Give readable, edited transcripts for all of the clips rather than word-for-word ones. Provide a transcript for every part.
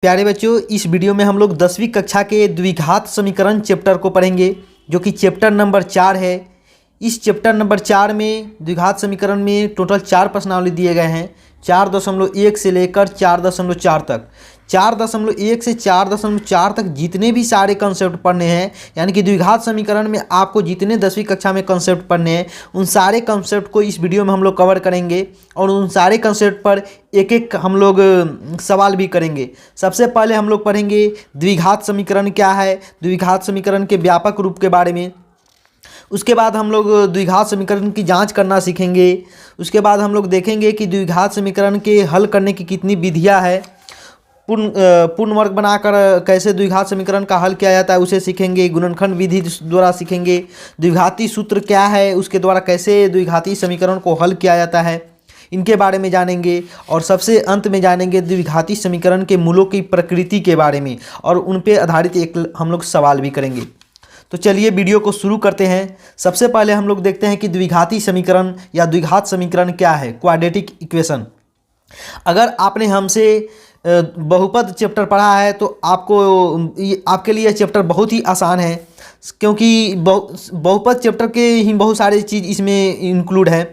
प्यारे बच्चों, इस वीडियो में हम लोग 10वीं कक्षा के द्विघात समीकरण चैप्टर को पढ़ेंगे, जो कि चैप्टर नंबर 4 है। इस चैप्टर नंबर 4 में द्विघात समीकरण में टोटल 4 प्रश्नावली दिए गए हैं। 4.1 से लेकर 4.4 तक। 4.1 से 4.4 तक जितने भी सारे कंसेप्ट पढ़ने हैं, यानी कि द्विघात समीकरण में आपको जितने 10वीं कक्षा में कंसेप्ट पढ़ने हैं, उन सारे कंसेप्ट को इस वीडियो में हम लोग कवर करेंगे और उन सारे कंसेप्ट पर एक एक हम लोग सवाल भी करेंगे। सबसे पहले हम लोग पढ़ेंगे द्विघात समीकरण क्या है, द्विघात समीकरण के व्यापक रूप के बारे में। उसके बाद हम लोग द्विघात समीकरण की जांच करना सीखेंगे। उसके बाद हम लोग देखेंगे कि द्विघात समीकरण के हल करने की कितनी विधियां है। पूर्ण वर्ग बनाकर कैसे द्विघात समीकरण का हल किया जाता है उसे सीखेंगे। गुणनखंड विधि द्वारा सीखेंगे। द्विघाती सूत्र क्या है, उसके द्वारा कैसे द्विघाती समीकरण को हल किया जाता है, इनके बारे में जानेंगे। और सबसे अंत में जानेंगे द्विघाती समीकरण के मूलों की प्रकृति के बारे में, और उन पर आधारित एक हम लोग सवाल भी करेंगे। तो चलिए वीडियो को शुरू करते हैं। सबसे पहले हम लोग देखते हैं कि द्विघाती समीकरण या द्विघात समीकरण क्या है, क्वाड्रेटिक इक्वेशन। अगर आपने हमसे बहुपद चैप्टर पढ़ा है तो आपके लिए चैप्टर बहुत ही आसान है, क्योंकि बहुपद चैप्टर के ही बहुत सारी चीज़ इसमें इंक्लूड है।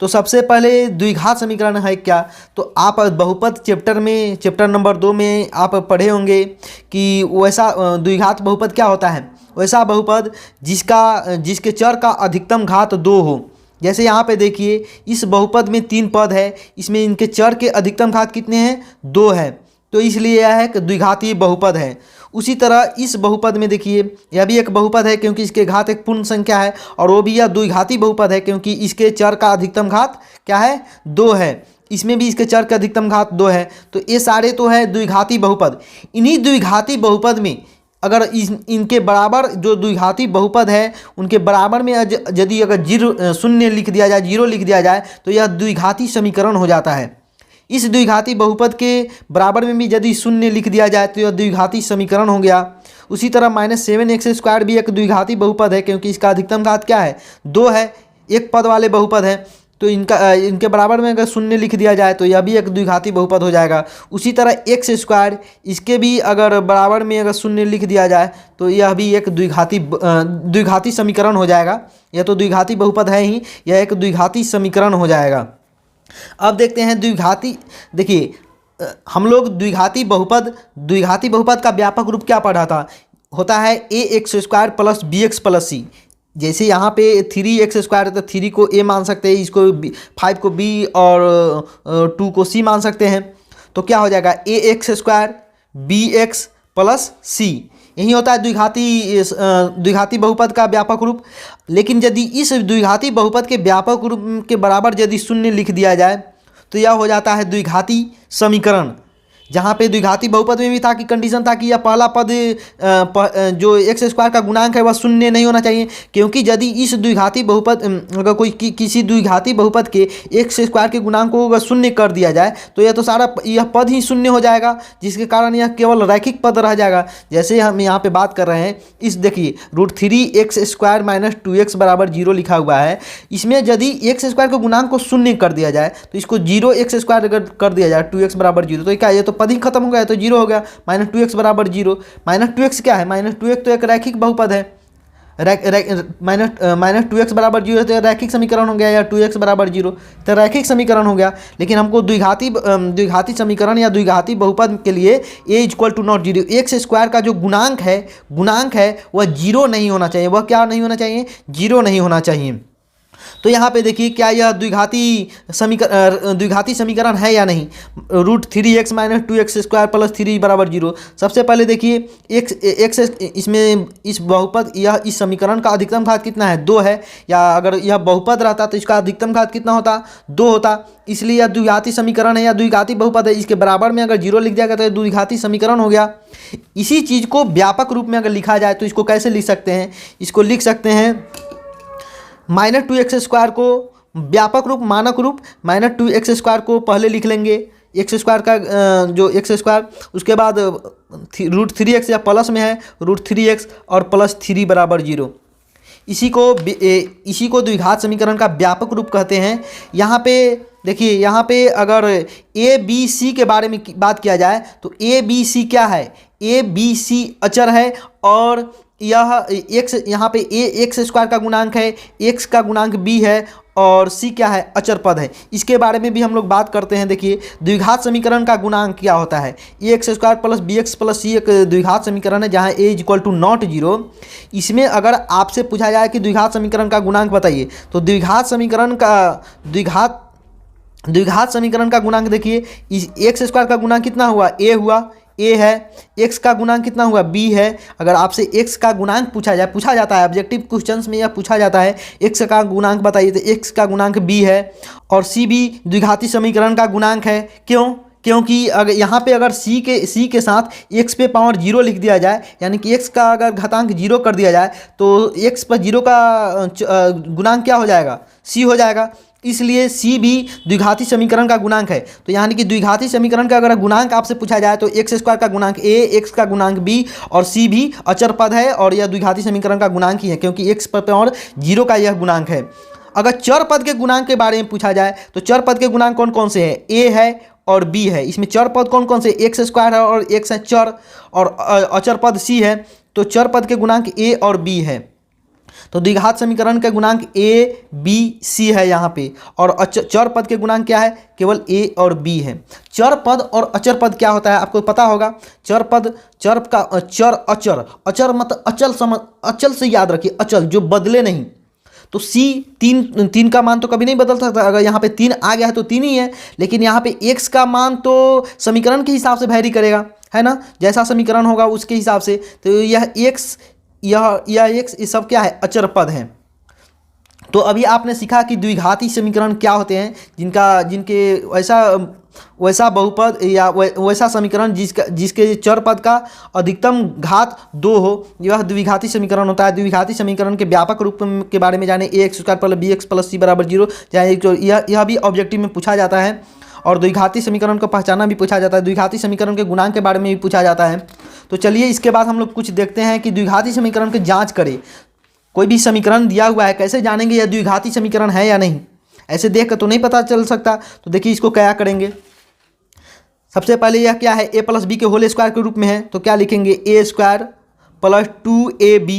तो सबसे पहले द्विघात समीकरण है क्या, तो आप बहुपद चैप्टर में चैप्टर नंबर 2 में आप पढ़े होंगे कि वैसा द्विघात बहुपद क्या होता है। वैसा बहुपद जिसके चर का अधिकतम घात 2 हो। जैसे यहाँ पे देखिए, इस बहुपद में 3 पद है, इसमें इनके चर के अधिकतम घात कितने हैं, 2 है, तो इसलिए यह है कि द्विघाती बहुपद है। उसी तरह इस बहुपद में देखिए, यह भी एक बहुपद है क्योंकि इसके घात एक पूर्ण संख्या है, और वो भी यह द्विघाती बहुपद है क्योंकि इसके चर का अधिकतम घात क्या है, 2 है। इसमें भी इसके चर का अधिकतम घात 2 है। तो ये सारे तो है द्विघाती बहुपद। इन्हीं द्विघाती बहुपद में अगर इनके बराबर जो द्विघाती बहुपद है, उनके बराबर में यदि अगर शून्य लिख दिया जाए, 0 लिख दिया जाए, तो यह द्विघाती समीकरण हो जाता है। इस द्विघाती बहुपद के बराबर में भी यदि शून्य लिख दिया जाए तो यह द्विघाती समीकरण हो गया। उसी तरह -7x² भी एक द्विघाती बहुपद है क्योंकि इसका अधिकतम घात क्या है, 2 है, एक पद वाले बहुपद है। तो इनके बराबर में अगर शून्य लिख दिया जाए तो यह भी एक द्विघाती बहुपद हो जाएगा। उसी तरह x², इसके भी अगर बराबर में अगर शून्य लिख दिया जाए तो यह भी एक द्विघाती समीकरण हो जाएगा। यह तो द्विघाती बहुपद है ही, यह एक द्विघाती समीकरण हो जाएगा। अब देखते हैं द्विघाती। देखिए, हम लोग द्विघाती बहुपद का व्यापक रूप क्या पढ़ा था, होता है ax² + bx + c। जैसे यहाँ पे 3x² तो 3 को a मान सकते हैं, इसको 5 को b और 2 को c मान सकते हैं। तो क्या हो जाएगा, ax² bx + c, यही होता है द्विघाती बहुपद का व्यापक रूप। लेकिन यदि इस द्विघाती बहुपद के व्यापक रूप के बराबर यदि शून्य लिख दिया जाए तो यह हो जाता है द्विघाती समीकरण। जहाँ पे द्विघाती बहुपद में भी था कि कंडीशन था कि यह पहला पद जो x² का गुणांक है वह शून्य नहीं होना चाहिए, क्योंकि यदि इस द्विघाती बहुपद अगर कोई किसी द्विघाती बहुपद के x² के गुणांक को अगर शून्य कर दिया जाए तो यह तो सारा यह पद ही शून्य हो जाएगा, जिसके कारण यह केवल रैखिक पद रह जाएगा। जैसे हम यहाँ पे बात कर रहे हैं, इस देखिए √3x² - 2x = 0 लिखा हुआ है। इसमें यदि x² के गुणांक को शून्य कर दिया जाए तो इसको 0x² अगर कर दिया जाए 2x = 0, तो क्या ये तो पद ही खत्म हो गया, तो 0 हो गया। -2x = 0। -2x क्या है, -2x तो एक रैखिक बहुपद है। -2x = 0 तो रैखिक समीकरण हो गया, या 2x = 0 तो रैखिक समीकरण हो गया। लेकिन हमको द्विघाती समीकरण या द्विघाती बहुपद के लिए a = not 0, x² का जो गुणांक है वह 0 नहीं होना चाहिए। वह क्या नहीं होना चाहिए, 0 नहीं होना चाहिए। तो यहाँ पे देखिए, क्या यह द्विघाती समीकरण है या नहीं। √3x - 2x² + 3 = 0। सबसे पहले देखिए, x इसमें इस बहुपद इस समीकरण का अधिकतम घात कितना है, 2 है, या अगर यह बहुपद रहता तो इसका अधिकतम घात कितना होता, 2 होता। इसलिए यह द्विघाती समीकरण है या द्विघाती बहुपद है। इसके बराबर में अगर 0 लिख जाएगा तो द्विघाती समीकरण हो गया। इसी चीज़ को व्यापक रूप में अगर लिखा जाए तो इसको कैसे लिख सकते हैं, इसको लिख सकते हैं -2x² को व्यापक रूप, मानक रूप। -2x² को पहले लिख लेंगे, x² का जो x², उसके बाद √3x या प्लस में है √3x और +3 = 0। इसी को द्विघात समीकरण का व्यापक रूप कहते हैं। यहाँ पे देखिए, यहाँ पे अगर ए बी सी के बारे में बात किया जाए तो ए बी सी क्या है, ए बी सी अचर है और यह एक्स, यहाँ पे ए एक्स स्क्वायर का गुणांक है, एक्स का गुणांक बी है और सी क्या है, अचर पद है। इसके बारे में भी हम लोग बात करते हैं। देखिए द्विघात समीकरण का गुणांक क्या होता है, A X square plus B x plus C एक द्विघात समीकरण है जहाँ A is equal to not zero. इसमें अगर आपसे पूछा जाए कि द्विघात समीकरण का गुणांक बताइए तो द्विघात समीकरण का गुणांक देखिए, इस एक्स स्क्वायर का गुणांक कितना हुआ, ए हुआ, ए है। एक्स का गुणांक कितना हुआ, बी है। अगर आपसे एक्स का गुणांक पूछा जाता है ऑब्जेक्टिव क्वेश्चंस में, यह पूछा जाता है एक्स का गुणांक बताइए तो एक्स का गुणांक बी है। और सी भी द्विघाती समीकरण का गुणांक है। क्योंकि अगर यहाँ पे अगर सी के साथ एक्स पे पावर जीरो लिख दिया जाए, यानी कि एक्स का अगर घातांक जीरो कर दिया जाए तो एक्स पर जीरो का गुणांक क्या हो जाएगा, सी हो जाएगा। इसलिए सी भी द्विघाती समीकरण का गुणांक है। तो यानी कि द्विघाती समीकरण का अगर गुणांक आपसे पूछा जाए तो एक्स स्क्वायर का गुणांक ए, एक्स का गुणांक बी और सी भी अचर पद है और यह द्विघाती समीकरण का गुणांक ही है क्योंकि एक्स पर और जीरो का यह गुणांक है। अगर चर पद के गुणांक के बारे में पूछा जाए तो चर पद के गुणांक कौन कौन से हैं, ए है और बी है। इसमें चर पद कौन कौन से, एक्स स्क्वायर है और एक्स है चर, और अचर पद सी है। तो चर पद के गुणांक ए और बी है। तो द्विघात समीकरण के गुणांक ए बी सी है यहाँ पे, और चर पद के गुणांक क्या है, केवल ए और बी है। चर पद और अचर पद क्या होता है आपको पता होगा। चर पद, अचर मतलब अचल से याद रखिए, अचल जो बदले नहीं। तो सी तीन का मान तो कभी नहीं बदल सकता। अगर यहाँ पे 3 आ गया है तो 3 ही है, लेकिन यहाँ पे एक्स का मान तो समीकरण के हिसाब से वैरी करेगा, है ना, जैसा समीकरण होगा उसके हिसाब से। तो यह एक्स, यह एक्स, ये सब क्या है, अचर पद है। तो अभी आपने सीखा कि द्विघाती समीकरण क्या होते हैं, जिनके वैसा बहुपद या वैसा समीकरण जिसके चर पद का अधिकतम घात 2 हो, यह द्विघाती समीकरण होता है। द्विघाती समीकरण के व्यापक रूप के बारे में जाने, A X square plus B x plus C बराबर जीरो, यह भी ऑब्जेक्टिव में पूछा जाता है। और द्विघाती समीकरण को पहचाना भी पूछा जाता है। द्विघाती समीकरण के गुणांक के बारे में भी पूछा जाता है। तो चलिए इसके बाद हम लोग कुछ देखते हैं कि द्विघाती समीकरण की जांच करें। कोई भी समीकरण दिया हुआ है, कैसे जानेंगे यह द्विघाती समीकरण है या नहीं, ऐसे देख कर तो नहीं पता चल सकता। तो देखिए इसको क्या करेंगे। सबसे पहले यह क्या है, ए प्लस बी के होल स्क्वायर के रूप में है, तो क्या लिखेंगे, A square plus 2ab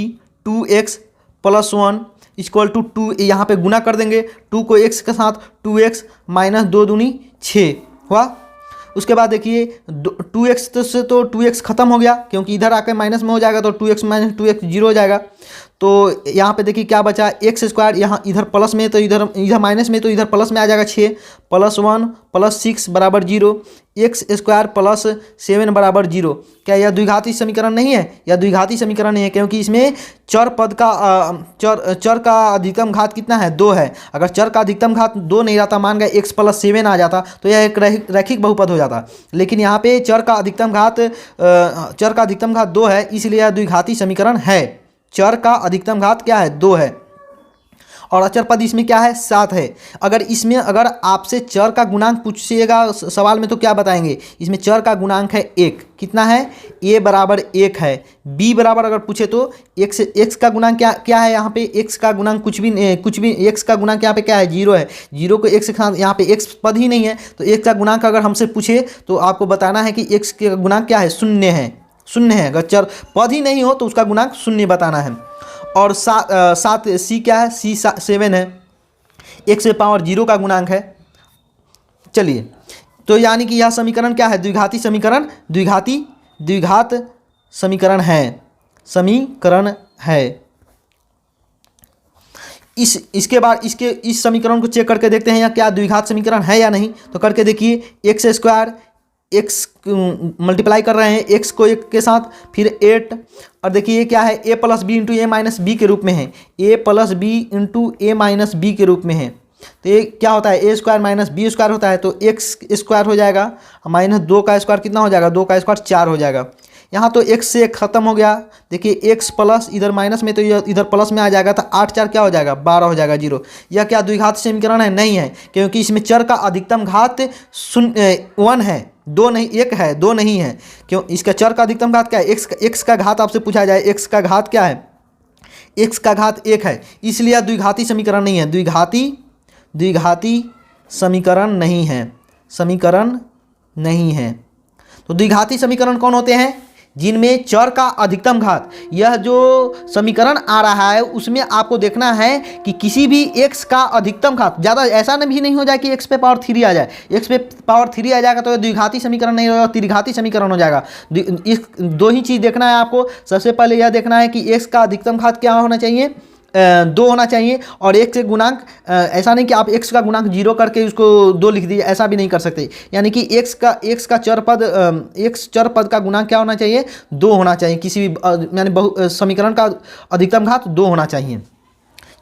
2x plus 1 equal to 2, यहाँ पे गुना कर देंगे 2 को x के साथ, 2x माइनस 2 दूनी 6 हुआ। उसके बाद देखिए 2x से तो 2x खत्म हो गया क्योंकि इधर आकर माइनस में हो जाएगा, तो 2x माइनस 2x जीरो हो जाएगा। तो यहाँ पे देखिए क्या बचा, एक्स स्क्वायर, यहाँ इधर प्लस में तो इधर माइनस में, तो इधर प्लस में आ जाएगा 6 प्लस 1 प्लस 6 बराबर 0, एक्स स्क्वायर प्लस 7 बराबर 0। क्या यह द्विघाती समीकरण नहीं है? यह द्विघाती समीकरण नहीं है क्योंकि इसमें चर पद का चर का अधिकतम घात कितना है, 2 है। अगर चर का अधिकतम घात 2 नहीं रहता, मान गए एक्स प्लस 7 आ जाता तो यह एक रैखिक बहुपद हो जाता। लेकिन यहाँ पे चर का अधिकतम घात 2 है, इसलिए यह द्विघाती समीकरण है। चर का अधिकतम घात क्या है, 2 है। और अचर पद इसमें क्या है, 7 है। अगर आपसे चर का गुणांक पूछिएगा सवाल में तो क्या बताएंगे, इसमें चर का गुणांक है 1। कितना है, a बराबर 1 है। b बराबर अगर पूछे तो x का गुणांक क्या है, यहाँ पे x का गुणांक कुछ भी x का गुणांक यहाँ पे क्या है, 0 है। 0 को x के साथ, यहाँ पे x पद ही नहीं है, तो x का गुणांक अगर हमसे पूछे तो आपको बताना है कि x का गुणांक क्या है, 0 है। 0 है, अगर चर पद ही नहीं हो तो उसका गुणांक 0 बताना है। और 7 सी क्या है, सी 7 है, x से पावर 0 का गुणांक है। चलिए, तो यानी कि यह समीकरण क्या है, द्विघाती समीकरण, द्विघात समीकरण है। इसके बाद इस समीकरण को चेक करके देखते हैं या क्या द्विघात समीकरण है या नहीं। तो करके देखिए, एक्स स्क्वायर, एक्स मल्टीप्लाई कर रहे हैं एक्स को 1 के साथ, फिर 8, और देखिए ये क्या है, A plus B into A minus B के रूप में है। A plus B into A minus B के रूप में है। तो ये क्या होता है, A square minus B square होता है, तो एक्स स्क्वायर हो जाएगा, माइनस 2 का स्क्वायर कितना हो जाएगा, 2 का स्क्वायर 4 हो जाएगा। यहाँ तो x से ख़त्म हो गया। देखिए x प्लस, इधर माइनस में तो इधर प्लस में आ जाएगा, तो 8 4 क्या हो जाएगा, 12 हो जाएगा, 0। यह क्या द्विघात समीकरण है? नहीं है, क्योंकि इसमें चर का अधिकतम घात 1 है, 2 नहीं, 1 है, 2 नहीं है। क्यों? इसका चर का अधिकतम घात क्या है, x का घात आपसे पूछा जाए, x का घात क्या है, x का घात 1 है, इसलिए यह द्विघाती समीकरण नहीं है, द्विघाती समीकरण नहीं है। तो द्विघाती समीकरण कौन होते हैं? जिनमें चर का अधिकतम घात, यह जो समीकरण आ रहा है उसमें आपको देखना है कि किसी भी x का अधिकतम घात, ज़्यादा ऐसा भी नहीं हो जाए कि x पे पावर 3 आ जाए। x पे पावर 3 आ जाएगा तो यह द्विघाती समीकरण नहीं होगा, त्रिघाती समीकरण हो जाएगा। इस दो ही चीज़ देखना है आपको। सबसे पहले यह देखना है कि x का अधिकतम घात क्या होना चाहिए, 2 होना चाहिए, और एक से गुणांक, ऐसा नहीं कि आप x का गुणांक 0 करके उसको 2 लिख दीजिए, ऐसा भी नहीं कर सकते। यानी कि x का चर पद का गुणांक क्या होना चाहिए, 2 होना चाहिए। किसी भी यानी समीकरण का अधिकतम घात 2 होना चाहिए।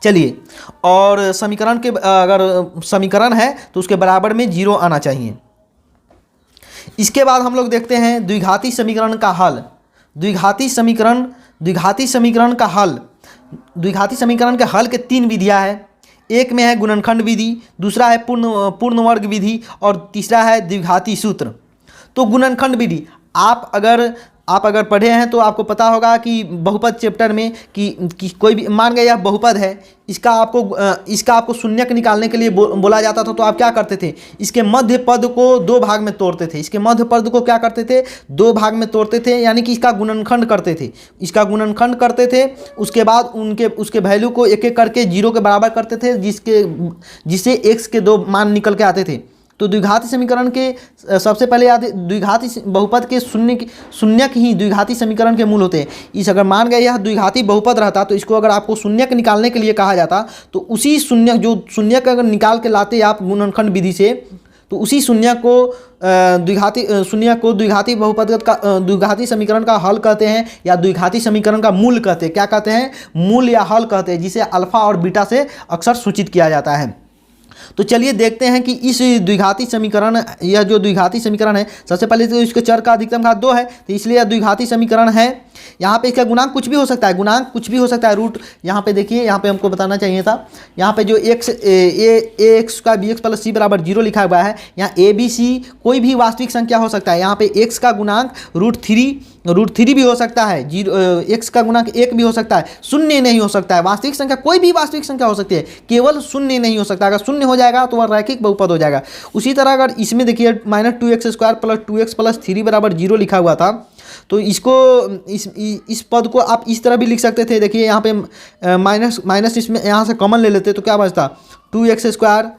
चलिए, और समीकरण के अगर समीकरण है तो उसके बराबर में 0 आना चाहिए। इसके बाद हम लोग देखते हैं द्विघाती समीकरण का हल। द्विघाती समीकरण के हल के 3 विधियां हैं। एक में है गुणनखंड विधि, दूसरा है पूर्ण वर्ग विधि, और तीसरा है द्विघाती सूत्र। तो गुणनखंड विधि आप अगर पढ़े हैं तो आपको पता होगा कि बहुपद चैप्टर में कि कोई भी मान गया यह बहुपद है, इसका आपको शून्यक निकालने के लिए बोला जाता था। तो आप क्या करते थे, इसके मध्य पद को 2 भाग में तोड़ते थे। इसके मध्य पद को क्या करते थे, 2 भाग में तोड़ते थे, यानी कि इसका गुणनखंड करते थे। उसके बाद उसके वैल्यू को एक एक करके 0 के बराबर करते थे, जिससे x के 2 मान निकल के आते थे। तो द्विघाती समीकरण के सबसे पहले याद, द्विघाती बहुपद के शून्यक ही द्विघाती समीकरण के मूल होते हैं। इस अगर मान गए यह द्विघाती बहुपद रहता तो इसको अगर आपको शून्यक निकालने के लिए कहा जाता तो उसी शून्यक अगर निकाल के लाते आप गुणनखंड विधि से, तो उसी शून्यक को द्विघाती बहुपद का द्विघाती समीकरण का हल कहते हैं, या द्विघाती समीकरण का मूल कहते हैं। क्या कहते हैं, मूल या हल कहते हैं, जिसे अल्फा और बीटा से अक्सर सूचित किया जाता है। तो चलिए देखते हैं कि इस द्विघाती समीकरण, यह जो द्विघाती समीकरण है, सबसे पहले तो इसके चर का अधिकतम घात 2 है, तो इसलिए यह द्विघाती समीकरण है। यहाँ पे इसका गुणांक कुछ भी हो सकता है, रूट। यहाँ पे देखिए, यहाँ पे हमको बताना चाहिए था, यहाँ पे जो x का bx प्लस c बराबर 0 लिखा हुआ है, यहाँ a b c कोई भी वास्तविक संख्या हो सकता है। यहाँ पे x का गुणांक √3 भी हो सकता है, x का गुणांक 1 भी हो सकता है, शून्य नहीं हो सकता है। वास्तविक संख्या कोई भी वास्तविक संख्या हो सकती है, केवल शून्य नहीं हो सकता। अगर शून्य हो जाएगा तो वह रैखिक बहुपद हो जाएगा। उसी तरह अगर इसमें देखिए -2x² प्लस 2x प्लस 3 बराबर 0 लिखा हुआ था, तो इस पद को आप इस तरह भी लिख सकते थे। देखिए यहाँ पे माइनस इसमें यहाँ से कॉमन ले लेते तो क्या बचता, 2x²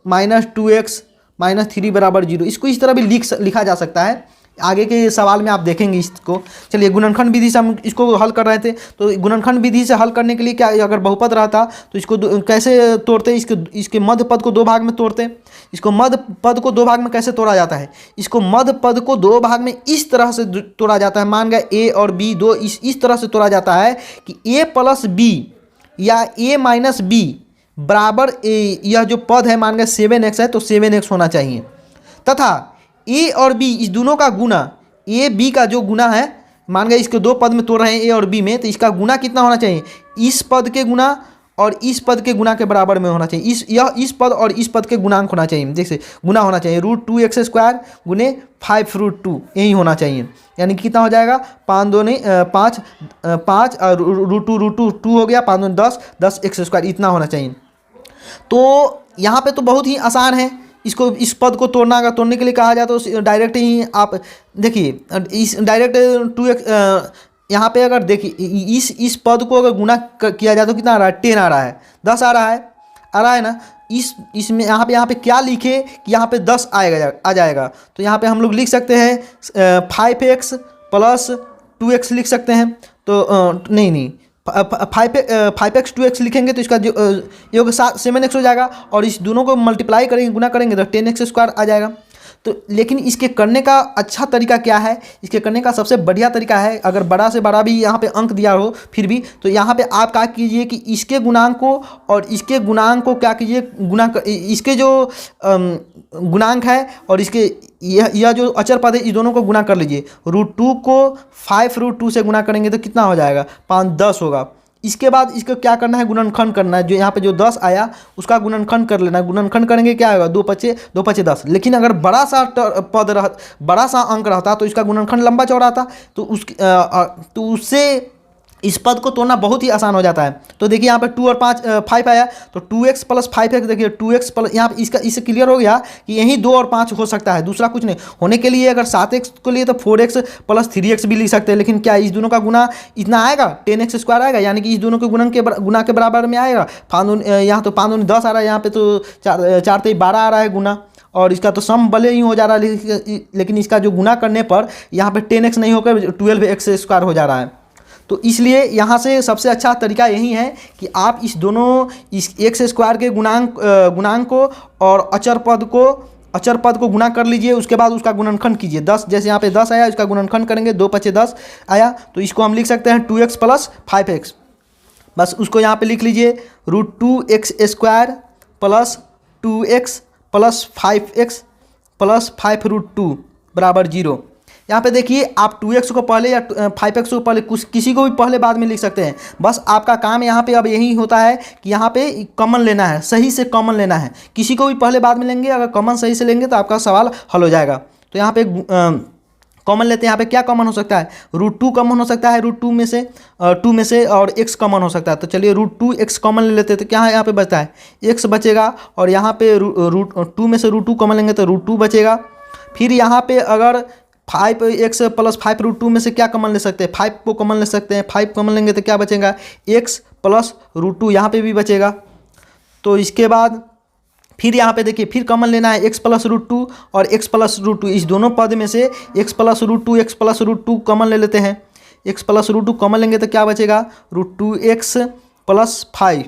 माइनस 2x माइनस 3 बराबर 0। इसको इस तरह भी लिखा जा सकता है। आगे के सवाल में आप देखेंगे इसको। चलिए, गुणनखंड विधि से हम इसको हल कर रहे थे, तो गुणनखंड विधि से हल करने के लिए क्या, अगर बहुपद रहता तो इसको कैसे तोड़ते, इसके मध्य पद को 2 भाग में तोड़ते। इसको मध्य पद को 2 भाग में कैसे तोड़ा जाता है, इसको मध्य पद को 2 भाग में इस तरह से तोड़ा जाता है। मान गए a और b दो इस तरह से तोड़ा जाता है कि a प्लस b या a माइनस b बराबर यह जो पद है मान गए 7x है तो 7x होना चाहिए, तथा a और b इस दोनों का गुना, a b का जो गुना है, मान गए इसके 2 पद में तोड़ रहे हैं a और b में, तो इसका गुना कितना होना चाहिए, इस पद के गुना और इस पद के गुना के बराबर में होना चाहिए। इस पद और इस पद के गुणांक होना चाहिए, जैसे गुना होना चाहिए, √2x² गुने 5√2 यही होना चाहिए। यानी कि कितना हो जाएगा, 5 और √2 हो गया, 5 2 10x², इतना होना चाहिए। तो यहाँ पे तो बहुत ही आसान है, इस पद को तोड़ने के लिए कहा जाए तो डायरेक्ट ही आप देखिए, इस डायरेक्ट 2x यहाँ पे अगर देखिए इस पद को अगर गुना किया जाए तो कितना आ रहा है, 10 आ रहा है, 10 आ रहा है ना। इसमें यहाँ पे क्या लिखे कि यहाँ पे 10 आ जाएगा, तो यहाँ पे हम लोग लिख सकते हैं 5x प्लस 2x लिख सकते हैं। तो नहीं 5x 2x लिखेंगे तो इसका जो योग 7x हो जाएगा, और इस दोनों को मल्टीप्लाई करेंगे, गुना करेंगे तो 10x² आ जाएगा। तो लेकिन इसके करने का अच्छा तरीका क्या है, इसके करने का सबसे बढ़िया तरीका है, अगर बड़ा से बड़ा भी यहाँ पे अंक दिया हो फिर भी, तो यहाँ पे आप क्या कीजिए कि इसके गुणांक को और इसके गुणांक को क्या कीजिए, इसके जो गुणांक है और इसके यह जो अचर पद है, इस दोनों को गुना कर लीजिए। √2 को 5√2 से गुना करेंगे तो कितना हो जाएगा, 5 10 होगा। इसके बाद इसको क्या करना है, गुणनखंड करना है। जो यहाँ पे जो 10 आया उसका गुणनखंड कर लेना है। गुणनखंड करेंगे क्या होगा, 2 5 10। लेकिन अगर बड़ा सा अंक रहता तो इसका गुणनखंड लंबा चौड़ा था, तो उससे इस पद को तोड़ना बहुत ही आसान हो जाता है। तो देखिए यहाँ पे 2 और 5 5 आया, तो 2x प्लस 5x, देखिए 2x प्लस, यहाँ पे इसका इससे क्लियर हो गया कि यही 2 और 5 हो सकता है, दूसरा कुछ नहीं होने के लिए। अगर 7x को लिए तो 4x प्लस 3x भी लिख सकते हैं, लेकिन क्या इस दोनों का गुना इतना आएगा, 10x स्क्वायर आएगा, यानी कि इस दोनों के गुना के बराबर में आएगा। यहाँ तो 5 10 आ रहा है, यहाँ पे तो 4 3 12 आ रहा है गुना, और इसका तो सम भले ही हो जा रहा है, लेकिन इसका जो गुना करने पर यहाँ पे 10x नहीं होकर 12x स्क्वायर हो जा रहा है। तो इसलिए यहाँ से सबसे अच्छा तरीका यही है कि आप इस दोनों इस एक्स स्क्वायर के गुणांक को और अचर पद को गुणा कर लीजिए, उसके बाद उसका गुणनखंड कीजिए। 10 जैसे यहाँ पे 10 आया, इसका गुणनखंड करेंगे, 2 5 10 आया, तो इसको हम लिख सकते हैं 2x प्लस 5x। बस उसको यहाँ पे लिख लीजिए, √2x square plus 2x plus 5x plus 5√2 बराबर 0। यहाँ पे देखिए आप 2x को पहले या 5x को पहले किसी को भी पहले बाद में लिख सकते हैं। बस आपका काम यहाँ पे अब यही होता है कि यहाँ पे कॉमन लेना है, सही से कॉमन लेना है। किसी को भी पहले बाद में लेंगे, अगर कॉमन सही से लेंगे तो आपका सवाल हल हो जाएगा। तो यहाँ पे कॉमन लेते हैं। यहाँ पे क्या कॉमन हो सकता है, √2 कॉमन हो सकता है, √2 में से 2 में से, और x कॉमन हो सकता है। तो चलिए √2x कॉमन ले लेते हैं, तो क्या है यहाँ पे बचता है x बचेगा, और यहाँ पे 2 में से √2 कॉमन लेंगे तो √2 बचेगा। फिर यहाँ पे अगर 5x प्लस 5√2 में से क्या कॉमन ले सकते हैं, 5 को कॉमन ले सकते हैं, 5 कॉमन लेंगे तो क्या बचेगा, x प्लस √2 यहाँ पे भी बचेगा। तो इसके बाद फिर यहाँ पे देखिए फिर कॉमन लेना है x प्लस √2 और x प्लस √2, इस दोनों पद में से x प्लस √2 कॉमन ले लेते हैं। x प्लस √2 कॉमन लेंगे तो क्या बचेगा, √2x प्लस 5।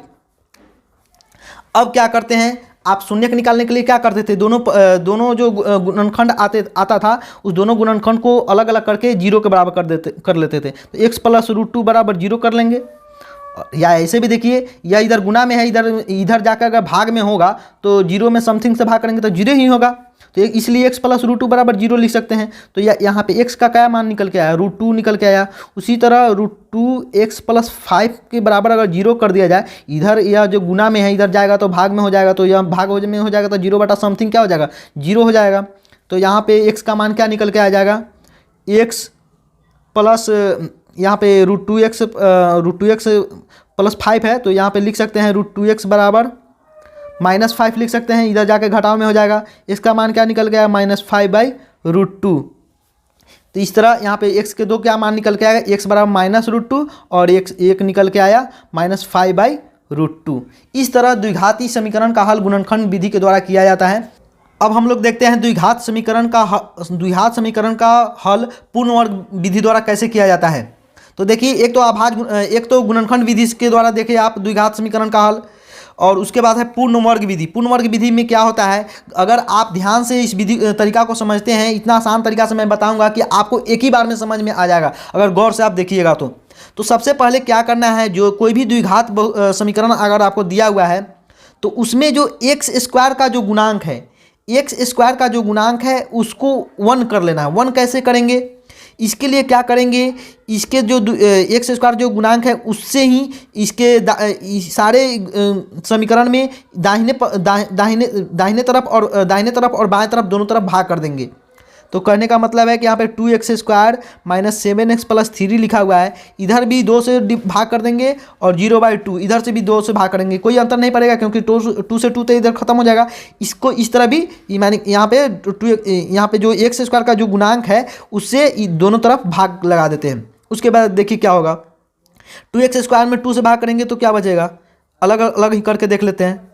अब क्या करते हैं, आप शून्य निकालने के लिए क्या करते थे, दोनों जो गुणनखंड आता था उस दोनों गुणनखंड को अलग अलग करके 0 के बराबर कर लेते थे। तो x प्लस √2 बराबर 0 कर लेंगे, या ऐसे भी देखिए, या इधर गुना में है, इधर जाकर अगर भाग में होगा तो 0 में समथिंग से भाग करेंगे तो 0 ही होगा। तो इसलिए x प्लस √2 बराबर 0 लिख सकते हैं। तो यहाँ पे x का क्या मान निकल के आया, √2 निकल के आया। उसी तरह √2x प्लस 5 के बराबर अगर 0 कर दिया जाए, इधर यह जो गुना में है इधर जाएगा तो भाग में हो जाएगा, तो यह भाग में हो जाएगा तो 0 बटा समथिंग क्या हो जाएगा, 0 हो जाएगा। तो यहाँ पे x का मान क्या निकल के आ जाएगा, x प्लस यहाँ पे √2x प्लस 5 है, तो यहाँ पे लिख सकते हैं √2x बराबर -5 लिख सकते हैं, इधर जाके घटाव में हो जाएगा। इसका मान क्या निकल गया, -5/√2। तो इस तरह यहाँ पे x के दो क्या मान निकल के आएगा, x बराबर -√2 और एक निकल के आया -5/√2। इस तरह द्विघाती समीकरण का हल गुणनखंड विधि के द्वारा किया जाता है। अब हम लोग देखते हैं द्विघात समीकरण का हल पूर्ण वर्ग विधि द्वारा कैसे किया जाता है। तो देखिए एक तो गुणनखंड विधि के द्वारा देखिए आप द्विघात समीकरण का हल, और उसके बाद है पूर्ण वर्ग विधि। पूर्ण वर्ग विधि में क्या होता है, अगर आप ध्यान से इस तरीका को समझते हैं, इतना आसान तरीका से मैं बताऊंगा कि आपको एक ही बार में समझ में आ जाएगा अगर गौर से आप देखिएगा तो सबसे पहले क्या करना है, जो कोई भी द्विघात समीकरण अगर आपको दिया हुआ है तो उसमें जो एक्स स्क्वायर का जो गुणांक है उसको 1 कर लेना है। 1 कैसे करेंगे, इसके लिए क्या करेंगे, इसके जो एक्स स्क्वायर जो गुणांक है उससे ही इसके सारे समीकरण में दाहिने तरफ और बाएं तरफ दोनों तरफ भाग कर देंगे। तो कहने का मतलब है कि यहाँ पे 2x स्क्वायर -7x प्लस 3 लिखा हुआ है, इधर भी 2 से भाग कर देंगे और 0/2 इधर से भी 2 से भाग करेंगे, कोई अंतर नहीं पड़ेगा क्योंकि 2 से 2 तो इधर खत्म हो जाएगा। इसको इस तरह भी माने यहाँ पे जो x स्क्वायर का जो गुणांक है उससे दोनों तरफ भाग लगा देते हैं। उसके बाद देखिए क्या होगा, 2x स्क्वायर में 2 से भाग करेंगे तो क्या बचेगा, अलग अलग ही करके देख लेते हैं,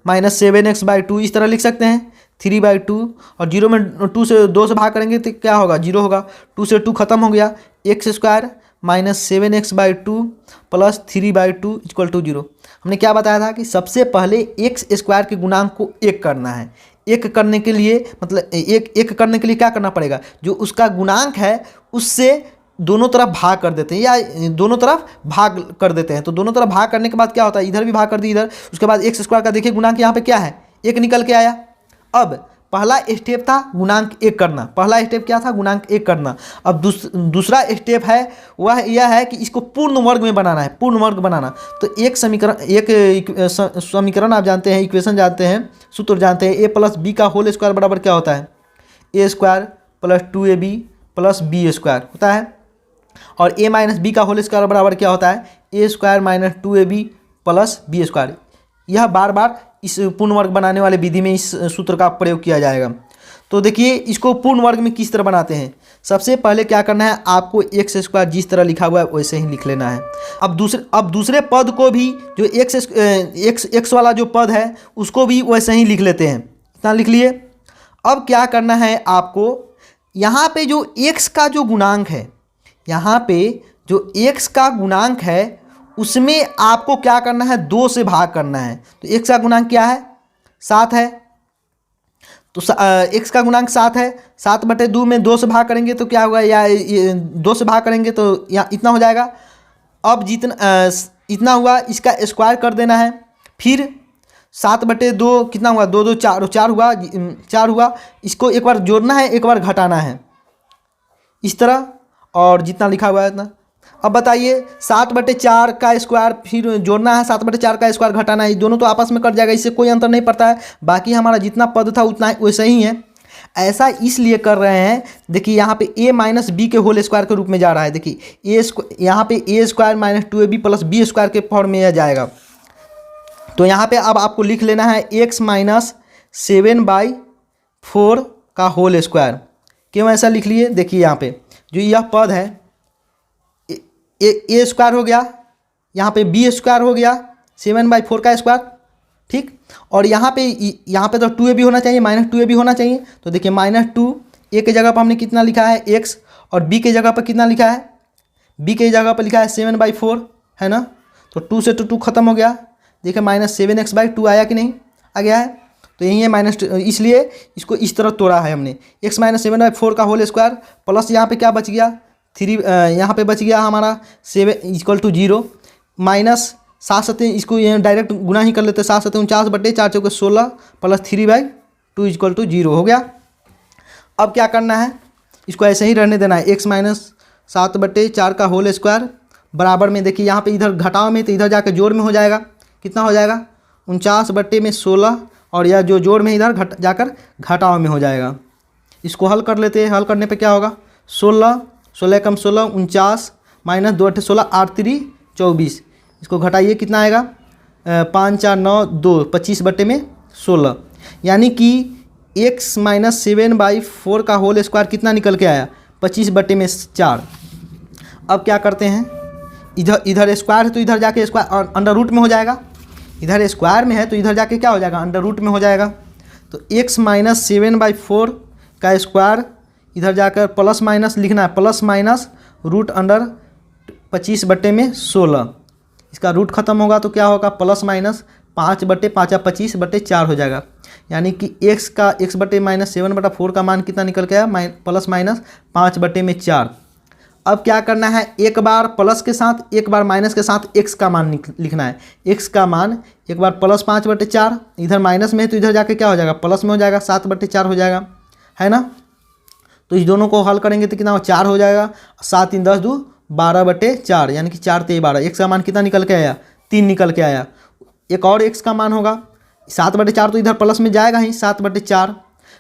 -7x/2 इस तरह लिख सकते हैं, 3/2, और 0 में 2 से 2 से भाग करेंगे तो क्या होगा, 0 होगा। 2 से 2 खत्म हो गया, x स्क्वायर -7x/2 प्लस 3/2 = 0। हमने क्या बताया था कि सबसे पहले x स्क्वायर के गुणांक को 1 करना है। एक करने के लिए क्या करना पड़ेगा, जो उसका गुणांक है उससे दोनों तरफ भाग कर देते हैं, या दोनों तरफ भाग कर देते हैं। तो दोनों तरफ भाग करने के बाद क्या होता है, इधर भी भाग कर दी इधर, उसके बाद x स्क्वायर का देखिए गुणांक यहाँ पे क्या है, 1 निकल के आया। अब पहला स्टेप था गुणांक 1 करना, पहला स्टेप क्या था, गुणांक 1 करना। अब दूसरा स्टेप है वह यह है कि इसको पूर्ण वर्ग में बनाना है, पूर्ण वर्ग बनाना। तो एक समीकरण आप जानते हैं, इक्वेशन जानते हैं, सूत्र जानते हैं, a + b का होल स्क्वायर बराबर क्या होता है, a² + 2ab + b² होता है। और a माइनस बी का होल स्क्वायर बराबर क्या होता है, A square minus 2ab plus B square. यह बार बार इस पूर्ण वर्ग बनाने वाले विधि में इस सूत्र का प्रयोग किया जाएगा। तो देखिए इसको पूर्ण वर्ग में किस तरह बनाते हैं। सबसे पहले क्या करना है, आपको एक्स स्क्वायर जिस तरह लिखा हुआ है वैसे ही लिख लेना है। अब दूसरे पद को भी, जो एक्स वाला जो पद है उसको भी वैसे ही लिख लेते हैं। इतना लिख लिए। अब क्या करना है आपको, यहाँ पे जो एक्स का जो गुणांक है, यहाँ पे जो एक्स का गुणांक है उसमें आपको क्या करना है, 2 से भाग करना है। तो एक्स का गुणांक क्या है, 7 है। तो एक्स का गुणांक 7 है, 7/2 में 2 से भाग करेंगे तो क्या होगा, या 2 से भाग करेंगे तो यहाँ इतना हो जाएगा। अब जितना इतना हुआ इसका स्क्वायर कर देना है। फिर 7/2 कितना हुआ, 2 2 4 हुआ, 4 हुआ। इसको एक बार जोड़ना है, एक बार घटाना है, इस तरह, और जितना लिखा हुआ है इतना। अब बताइए 7/4 का स्क्वायर फिर जोड़ना है, 7/4 का स्क्वायर घटाना है, दोनों तो आपस में कट जाएगा, इससे कोई अंतर नहीं पड़ता है। बाकी हमारा जितना पद था उतना वैसे ही है। ऐसा इसलिए कर रहे हैं, देखिए यहाँ पे a माइनस बी के होल स्क्वायर के रूप में जा रहा है। देखिए यहाँ पे A square minus 2ab plus B square के फॉर्म में यह जाएगा। तो यहाँ पे अब आपको लिख लेना है x माइनस 7/4 का होल स्क्वायर। क्यों ऐसा लिख लिए, देखिए यहाँ पे जो यह पद है ए स्क्वायर हो गया, यहाँ पे बी स्क्वायर हो गया, 7/4 का स्क्वायर, ठीक। और यहाँ पे तो 2ab होना चाहिए, माइनस 2ab होना चाहिए। तो देखिए -2 ए के जगह पर हमने कितना लिखा है x, और b के जगह पर कितना लिखा है, b के जगह पर लिखा है 7/4, है ना। तो 2 से 2 खत्म हो गया। देखिए -7x/2 आया कि नहीं, आ गया है। तो यही है -2, इसलिए इसको इस तरह तोड़ा है हमने। x माइनस 7/4 का होल स्क्वायर प्लस यहाँ पे क्या बच गया, 3, यहाँ पे बच गया हमारा 7 = 0, माइनस 7 7 इसको डायरेक्ट गुना ही कर लेते, 7 7 49/4 × 16 प्लस 3/2 = 0 हो गया। अब क्या करना है, इसको ऐसे ही रहने देना है। x माइनस 7/4 का होल स्क्वायर बराबर में, देखिए यहाँ पे इधर घटाव में, तो इधर जाकर जोड़ में हो जाएगा। कितना हो जाएगा, 49/16, और यह जो जोड़ में इधर जाकर घटाव में हो जाएगा। इसको हल कर लेते हैं। हल करने पे क्या होगा, 16 × 16 49, माइनस 2 8 16 8 3 24। इसको घटाइए, कितना आएगा, 5 4 9 2 25/16। यानी कि x माइनस 7/4 का होल स्क्वायर कितना निकल के आया, 25/4। अब क्या करते हैं, इधर स्क्वायर है तो इधर जाके स्क्वायर अंडर रूट में हो जाएगा। इधर स्क्वायर में है तो इधर जाके क्या हो जाएगा, अंडर रूट में हो जाएगा। तो x माइनस 7/4 का स्क्वायर इधर जाकर प्लस माइनस लिखना है, प्लस माइनस रूट अंडर 25/16। इसका रूट खत्म होगा तो क्या होगा, प्लस माइनस 5/5 25/4 हो जाएगा। यानी कि x/-7/4 का मान कितना निकल के आया, प्लस माइनस 5/4। अब क्या करना है, एक बार प्लस के साथ एक बार माइनस के साथ x का मान लिखना है। x का मान एक बार प्लस 5/4, इधर माइनस में है तो इधर जाके क्या हो जाएगा, प्लस में हो जाएगा, 7/4 हो जाएगा, है ना। तो इस दोनों को हल करेंगे तो कितना 4 हो जाएगा। 7 3 10 2 12/4, यानी कि 4 3 12। x का मान कितना निकल के आया, 3 निकल के आया। एक और x का मान होगा 7/4, तो इधर प्लस में जाएगा ही 7/4,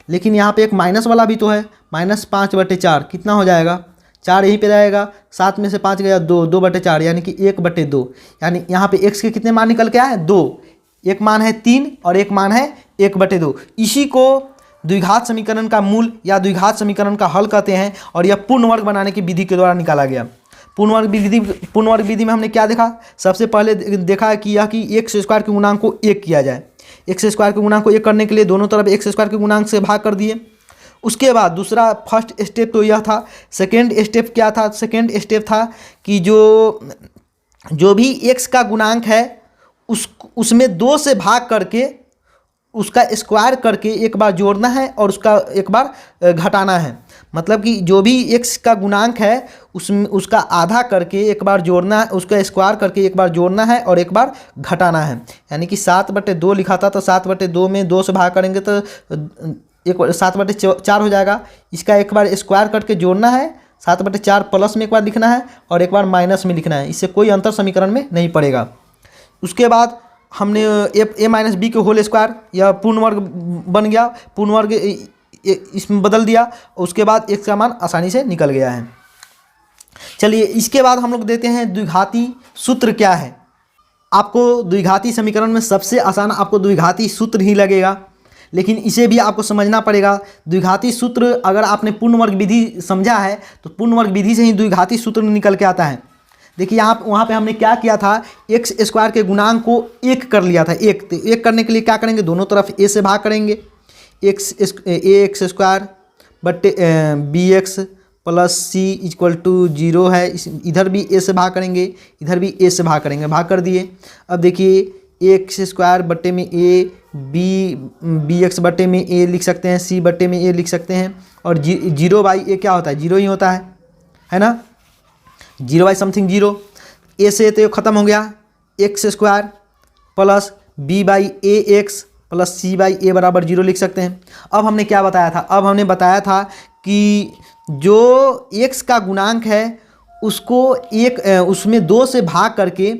लेकिन यहाँ पे एक माइनस वाला भी तो है, -5/4। कितना हो जाएगा, 4 यहीं पे रहेगा, 7 में से 5 गया 2, 2/4, यानी कि 1/2। यानी यहाँ पे x के कितने मान निकल के आए, 2। एक मान है 3 और एक मान है 1/2। इसी को द्विघात समीकरण का मूल या द्विघात समीकरण का हल कहते हैं, और यह पूर्ण वर्ग बनाने की विधि के द्वारा निकाला गया। पूर्ण वर्ग विधि में हमने क्या देखा, सबसे पहले देखा कि यह कि एक्स स्क्वायर के गुणांक को 1 किया जाए। एक्स स्क्वायर के गुणांक को 1 करने के लिए दोनों तरफ एक्स स्क्वायर के गुणांक से भाग कर दिए। उसके बाद दूसरा फर्स्ट स्टेप तो यह था। सेकेंड स्टेप क्या था, सेकेंड स्टेप था कि जो भी एक्स का गुणांक है उसमें 2 से भाग करके उसका स्क्वायर करके एक बार जोड़ना है और उसका एक बार घटाना है। मतलब कि जो भी एक्स का गुणांक है उसका आधा करके एक बार जोड़ना है, उसका स्क्वायर करके एक बार जोड़ना है और एक बार घटाना है। यानी कि 7/2 लिखा था, तो 7/2 में 2 से भाग करेंगे तो 7/4 हो जाएगा। इसका एक बार स्क्वायर करके जोड़ना है, 7/4 प्लस में एक बार लिखना है और एक बार माइनस में लिखना है। इससे कोई अंतर समीकरण में नहीं पड़ेगा। उसके बाद हमने a माइनस बी के होल स्क्वायर, यह पूर्ण वर्ग बन गया, पूर्ण वर्ग इसमें बदल दिया। उसके बाद x का मान आसानी से निकल गया है। चलिए इसके बाद हम लोग देते हैं द्विघाती सूत्र क्या है। आपको द्विघाती समीकरण में सबसे आसान आपको द्विघाती सूत्र ही लगेगा, लेकिन इसे भी आपको समझना पड़ेगा। द्विघाती सूत्र अगर आपने पूर्ण वर्ग विधि समझा है तो पूर्ण वर्ग विधि से ही द्विघाती सूत्र निकल के आता है। देखिए वहाँ पे हमने क्या किया था, एक्स स्क्वायर के गुणांक को एक कर लिया था। एक करने के लिए क्या करेंगे, दोनों तरफ ए से भाग करेंगे। एक्स स्क्वायर बट्टे b x plus c equal to 0 है। इधर भी ए से भाग करेंगे, इधर भी ए से भाग करेंगे, भाग कर दिए। अब देखिए एक्स स्क्वायर बट्टे में ए, बी एक्स बट्टे में ए लिख सकते हैं, सी बट्टे में ए लिख सकते हैं। और 0/a क्या होता है, 0 ही होता है ना। 0/समथिंग 0, ए से तो ख़त्म हो गया। X square plus b/ax plus c/a बराबर 0 लिख सकते हैं। अब हमने क्या बताया था, अब हमने बताया था कि जो x का गुणांक है उसको उसमें 2 से भाग करके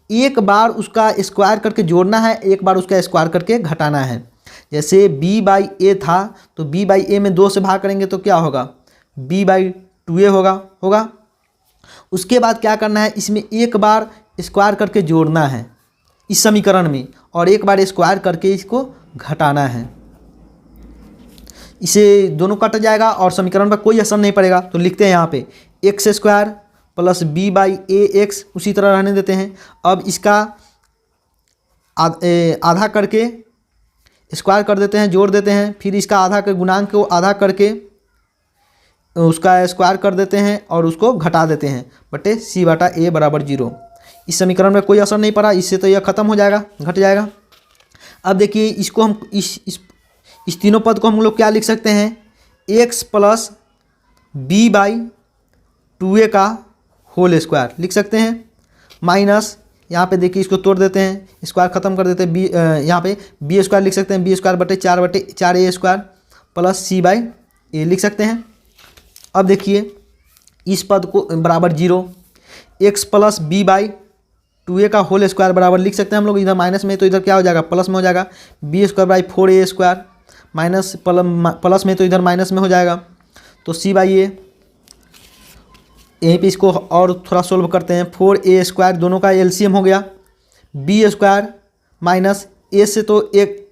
एक बार उसका स्क्वायर करके जोड़ना है, एक बार उसका स्क्वायर करके घटाना है। जैसे b/a था तो b/a में 2 से भाग करेंगे तो क्या होगा, b/2a होगा। उसके बाद क्या करना है, इसमें एक बार स्क्वायर करके जोड़ना है इस समीकरण में, और एक बार स्क्वायर करके इसको घटाना है। इसे दोनों कट जाएगा और समीकरण पर कोई असर नहीं पड़ेगा। तो लिखते हैं यहाँ पे एक्स स्क्वायर प्लस b/ax, उसी तरह रहने देते हैं। अब इसका आधा करके स्क्वायर कर देते हैं, जोड़ देते हैं। फिर इसका आधा के गुणांक को आधा करके उसका स्क्वायर कर देते हैं और उसको घटा देते हैं बटे c/a बराबर 0। इस समीकरण में कोई असर नहीं पड़ा, इससे तो यह खत्म हो जाएगा, घट जाएगा। अब देखिए इसको हम इस तीनों पद को हम लोग क्या लिख सकते हैं, x प्लस b/2a का होल स्क्वायर लिख सकते हैं, माइनस यहाँ पे देखिए इसको तोड़ देते हैं, स्क्वायर ख़त्म कर देते हैं। यहाँ पे b स्क्वायर लिख सकते हैं, b स्क्वायर बटे 4a स्क्वायर प्लस c/a लिख सकते हैं। अब देखिए इस पद को बराबर 0, x प्लस b/2a का होल स्क्वायर बराबर लिख सकते हैं हम लोग, इधर माइनस में तो इधर क्या हो जाएगा, प्लस में हो जाएगा। b² / 4a square minus plus में तो इधर माइनस में हो जाएगा, तो c/a। यहीं पे इसको और थोड़ा सोल्व करते हैं। 4a स्क्वायर दोनों का एलसीएम हो गया, b स्क्वायर माइनस a से तो एक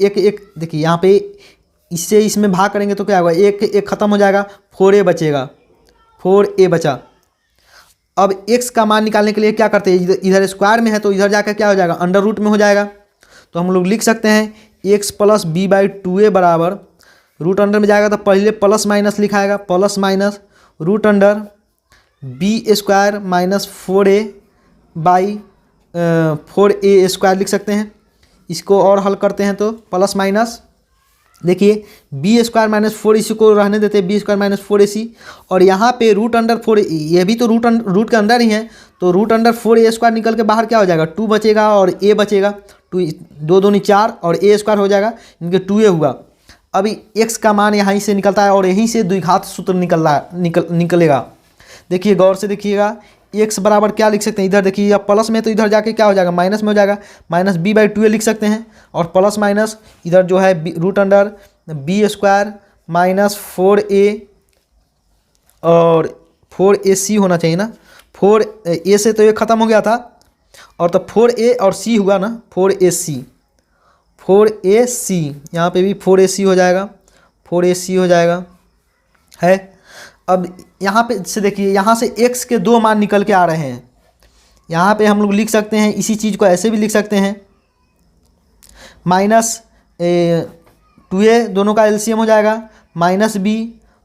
देखिए यहाँ पे इससे इसमें भाग करेंगे तो क्या होगा, एक ख़त्म हो जाएगा, 4a बचेगा, 4a बचा। अब x का मान निकालने के लिए क्या करते हैं, इधर स्क्वायर में है तो इधर जाकर क्या हो जाएगा, अंडर रूट में हो जाएगा। तो हम लोग लिख सकते हैं x प्लस b/2a बराबर, रूट अंडर में जाएगा तो पहले प्लस माइनस लिखाएगा, plus minus root under b square minus 4a square लिख सकते हैं। इसको और हल करते हैं तो प्लस माइनस देखिए b स्क्वायर माइनस 4ac को रहने देते हैं, b स्क्वायर माइनस 4ac, और यहाँ पे रूट अंडर 4, ये भी तो रूट के अंदर ही है, तो रूट अंडर 4a स्क्वायर निकल के बाहर क्या हो जाएगा, 2 बचेगा और a बचेगा, 2 दूनी 4 और a स्क्वायर हो जाएगा, इनके 2a हुआ। अभी x का मान यहाँ से निकलता है और यहीं से द्विघात सूत्र निकलेगा। देखिए गौर से देखिएगा, x बराबर क्या लिख सकते हैं, इधर देखिए या प्लस में तो इधर जाके क्या हो जाएगा, माइनस में हो जाएगा, माइनस b/2a लिख सकते हैं, और प्लस माइनस इधर जो है root under b square minus 4a और 4ac होना चाहिए ना, 4a से तो ये ख़त्म हो गया था, और तो 4a और c हुआ ना, 4ac यहाँ पे भी 4ac हो जाएगा, 4ac हो जाएगा है। अब यहाँ पे से देखिए, यहाँ से x के 2 मान निकल के आ रहे हैं। यहाँ पे हम लोग लिख सकते हैं, इसी चीज़ को ऐसे भी लिख सकते हैं, माइनस 2a दोनों का एलसीएम हो जाएगा, माइनस b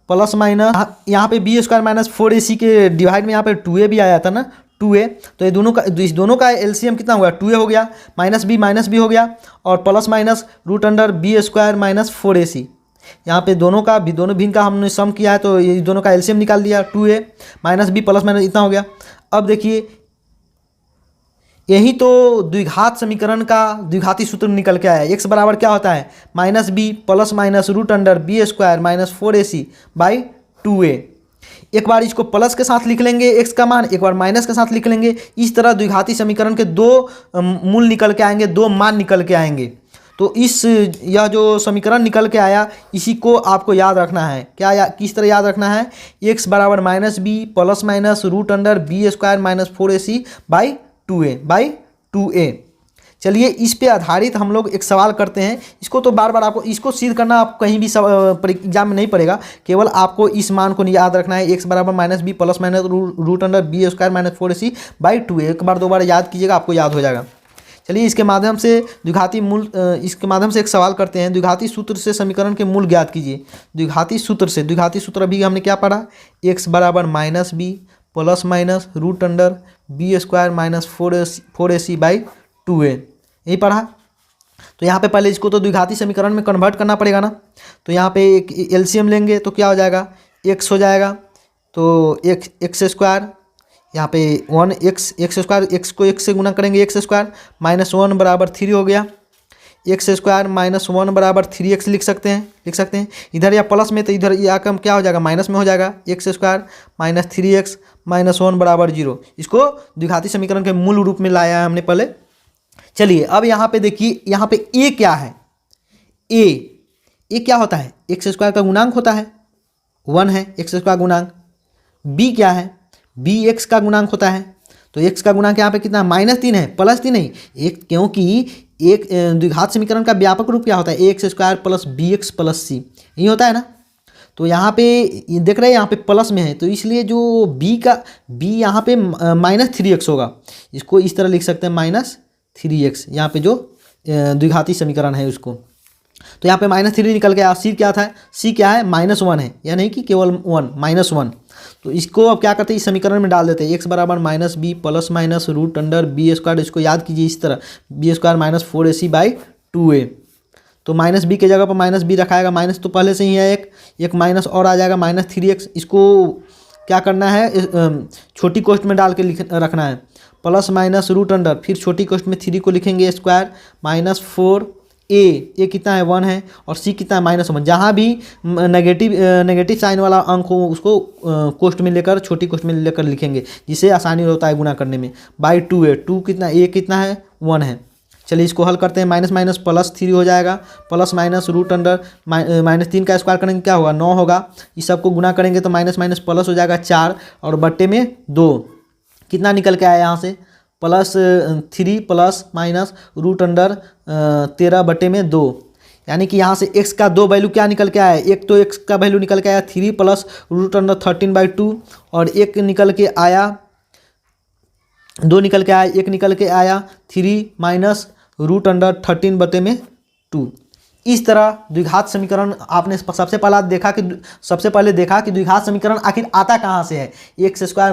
प्लस माइनस यहाँ पे b स्क्वायर माइनस 4ac के डिवाइड में यहाँ पे 2a भी आया था ना, 2a, तो ये दोनों का एलसीएम कितना हुआ, 2a हो गया, माइनस b हो गया, और plus minus root under b square minus 4ac। यहाँ पे दोनों भिन्न का हमने सम किया है तो ये दोनों का एलसीएम निकाल दिया, 2a minus b plus minus इतना हो गया। अब देखिए यही तो द्विघात समीकरण का द्विघाती सूत्र निकल के आया है। x बराबर क्या होता है, minus b plus minus root under b square minus 4ac/2a। एक बार इसको प्लस के साथ लिख लेंगे x का मान, एक बार माइनस के साथ लिख लेंगे। इस तरह द्विघाती समीकरण के 2 मूल निकल के आएंगे, 2 मान निकल के आएंगे। तो यह जो समीकरण निकल के आया इसी को आपको याद रखना है। किस तरह याद रखना है? x बराबर minus B plus minus root under B square minus 4ac by 2a। चलिए इस पे आधारित हम लोग एक सवाल करते हैं। इसको तो बार बार आपको इसको सिद्ध करना आप कहीं भी एग्जाम में नहीं पड़ेगा, केवल आपको इस मान को याद रखना है। x बराबर minus B plus minus root under B square minus 4ac by 2a। एक बार दो बार याद कीजिएगा, आपको याद हो जाएगा। चलिए इसके माध्यम से इसके माध्यम से एक सवाल करते हैं। द्विघाती सूत्र से समीकरण के मूल ज्ञात कीजिए। द्विघाती सूत्र अभी हमने क्या पढ़ा? x बराबर minus B plus minus root under B square minus 4ac by 2a, यही पढ़ा। तो यहाँ पे पहले इसको तो द्विघाती समीकरण में कन्वर्ट करना पड़ेगा ना। तो यहाँ पे एक एलसीएम लेंगे तो क्या हो जाएगा? x हो जाएगा, तो एक्स स्क्वायर, यहाँ पे 1x स्क्वायर, x को x से गुना करेंगे x स्क्वायर माइनस 1 बराबर 3 हो गया। x स्क्वायर माइनस 1 बराबर 3x लिख सकते हैं। इधर या प्लस में तो इधर या कम क्या हो जाएगा? माइनस में हो जाएगा। x square minus 3x minus 1 बराबर 0। इसको द्विघाती समीकरण के मूल रूप में लाया है हमने पहले। चलिए अब यहाँ पे देखिए, यहाँ पे a क्या है? a क्या होता है? एक्स स्क्वायर का गुणांक होता है, 1 है एक्स स्क्वायर गुणांक। b क्या है? b x का गुणांक होता है। तो x का गुणांक यहाँ पे कितना? -3 है, +3 नहीं। एक क्योंकि एक द्विघात समीकरण का व्यापक रूप क्या होता है? ax square plus B x plus C, यही होता है ना। तो यहाँ पे देख रहे हैं, यहाँ पे प्लस में है, तो इसलिए जो b यहाँ पे -3x होगा। इसको इस तरह लिख सकते हैं -3x, यहाँ पे जो द्विघाती समीकरण है उसको। तो यहाँ पे -3 निकल गया। c क्या था? c क्या है? -1 है, या नहीं कि केवल 1, -1। तो इसको अब क्या करते हैं? इस समीकरण में डाल देते हैं। x बराबर minus B plus minus root under B square, इसको याद कीजिए इस तरह, B square minus 4ac by 2a। तो माइनस बी के जगह पर माइनस बी रखाएगा, माइनस तो पहले से ही है, एक माइनस और आ जाएगा -3x। इसको क्या करना है? छोटी कोष्ठ में डाल के रखना है, प्लस माइनस रूट अंडर, फिर छोटी कोष्ठ में 3 को लिखेंगे स्क्वायर माइनस 4a कितना है? 1 है, और c कितना है? -1। जहाँ भी नेगेटिव साइन वाला अंक हो उसको कोष्ठ में लेकर, छोटी कोष्ठ में लेकर लिखेंगे, जिससे आसानी होता है गुना करने में। बाई 2a, 2 कितना? a कितना है? 1 है। चलिए इसको हल करते हैं। माइनस माइनस प्लस 3 हो जाएगा, प्लस माइनस रूट अंडर -3 का स्क्वायर करेंगे क्या होगा? 9 होगा। इस सबको गुना करेंगे तो माइनस माइनस प्लस हो जाएगा 4, और बट्टे में 2। कितना निकल के आया यहाँ से? +3 प्लस माइनस रूट अंडर 13 बटे में 2, यानी कि यहाँ से x का 2 वैल्यू क्या निकल के आया है? एक तो x का वैल्यू निकल के आया 3 प्लस रूट अंडर 13/2, और एक निकल के आया 2 निकल के आया, एक निकल के आया 3 माइनस रूट अंडर 13 बटे में 2। इस तरह द्विघात समीकरण आपने सबसे पहले देखा कि द्विघात समीकरण आखिर आता कहाँ से है। एक्स स्क्वायर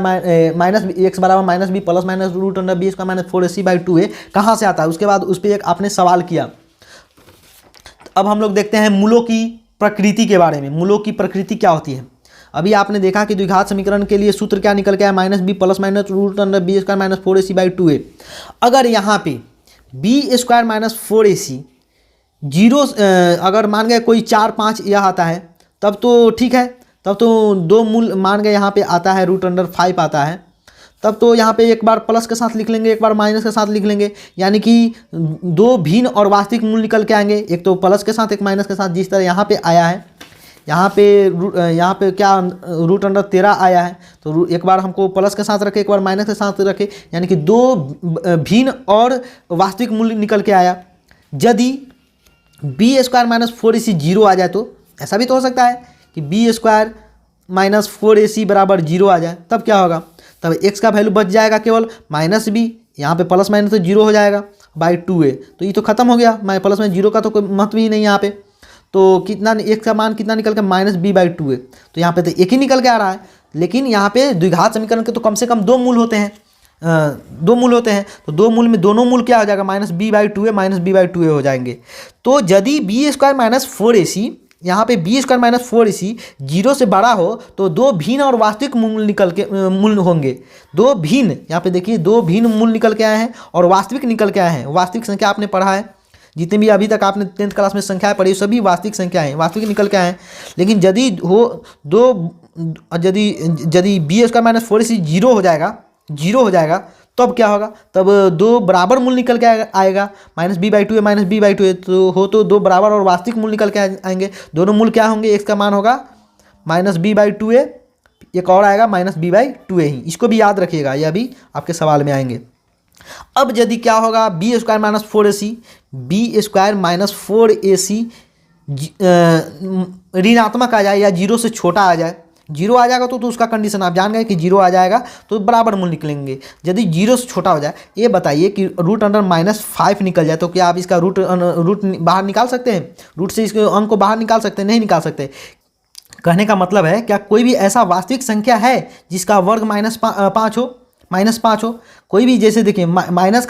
माइनस एक्स बराबर minus B plus minus root under B square minus 4ac by 2a कहाँ से आता है। उसके बाद उस पर एक आपने सवाल किया। अब हम लोग देखते हैं मूलों की प्रकृति के बारे में। मूलों की प्रकृति क्या होती है? अभी आपने देखा कि द्विघात समीकरण के लिए सूत्र क्या निकल के आया? -b plus minus root under B square minus 4ac by 2a। अगर यहाँ पे बी स्क्वायर माइनस 4ac 0 अगर मान गए कोई 4 5 यह आता है, तब तो ठीक है, तब तो 2 मूल मान गए यहाँ पे आता है, रूट अंडर 5 आता है, तब तो यहाँ पे एक बार प्लस के साथ लिख लेंगे, एक बार माइनस के साथ लिख लेंगे, यानी कि 2 भिन्न और वास्तविक मूल निकल के आएंगे, एक तो प्लस के साथ एक माइनस के साथ। जिस तरह यहाँ पे आया है, यहाँ पे क्या रूट अंडर 13 आया है, तो एक बार हमको प्लस के साथ रखे, एक बार माइनस के साथ रखे, यानी कि 2 भिन्न और वास्तविक मूल्य निकल के आया। यदि बी स्क्वायर माइनस 4ac 0 आ जाए, तो ऐसा भी तो हो सकता है कि बी स्क्वायर माइनस 4ac बराबर 0 आ जाए, तब क्या होगा? तब x का वैल्यू बच जाएगा केवल -b, यहाँ पे प्लस माइनस तो 0 हो जाएगा बाई 2a। तो ये तो खत्म हो गया, प्लस में 0 का तो कोई महत्व ही नहीं यहाँ पे। तो कितना x का मान कितना निकल के? -b by 2a। तो यहाँ पे तो एक ही निकल के आ रहा है, लेकिन यहाँ पे द्विघात समीकरण के तो कम से कम 2 मूल होते हैं, 2 मूल होते हैं। तो 2 मूल में दोनों मूल क्या हो जाएगा? -b by 2a minus b by 2a हो जाएंगे। तो यदि बी स्क्वायर माइनस 4ac, यहाँ पे बी स्क्वायर माइनस 4ac 0 से बड़ा हो, तो 2 भिन्न और वास्तविक मूल निकल के मूल होंगे। 2 भिन्न, यहाँ पे देखिए 2 भिन्न मूल निकल के आए हैं और वास्तविक निकल के आए हैं। वास्तविक संख्या आपने पढ़ा है, जितने भी अभी तक आपने 10th क्लास में संख्याएं पढ़ी, सभी वास्तविक संख्या हैं, वास्तविक निकल के आए हैं। लेकिन यदि यदि बी स्क्वायर माइनस 4ac 0 हो जाएगा, तो अब क्या होगा, तब दो बराबर मूल निकल के आएगा। माइनस बी बाई टू है माइनस बी बाई टू है, तो दो बराबर और वास्तविक मूल निकल के आएंगे। दोनों मूल क्या होंगे, एक्स का मान होगा माइनस बी बाई टू है, एक और आएगा माइनस बी बाई टू है ही। इसको भी याद रखिएगा, यह भी आपके सवाल में आएंगे। अब यदि क्या होगा, B square minus four A C, B square minus four A सी ऋणात्मक आ जाए या जीरो से छोटा आ जाए। जीरो आ जाएगा तो उसका कंडीशन आप जान गए कि जीरो आ जाएगा तो बराबर मूल निकलेंगे। यदि जीरो से छोटा हो जाए, ये बताइए कि रूट अंडर माइनस फाइव निकल जाए तो क्या आप इसका रूट बाहर निकाल सकते हैं? रूट से इसके अंक को बाहर निकाल सकते हैं? नहीं निकाल सकते। कहने का मतलब है, क्या कोई भी ऐसा वास्तविक संख्या है जिसका वर्ग माइनस पाँच हो? कोई भी, जैसे देखिए माइनस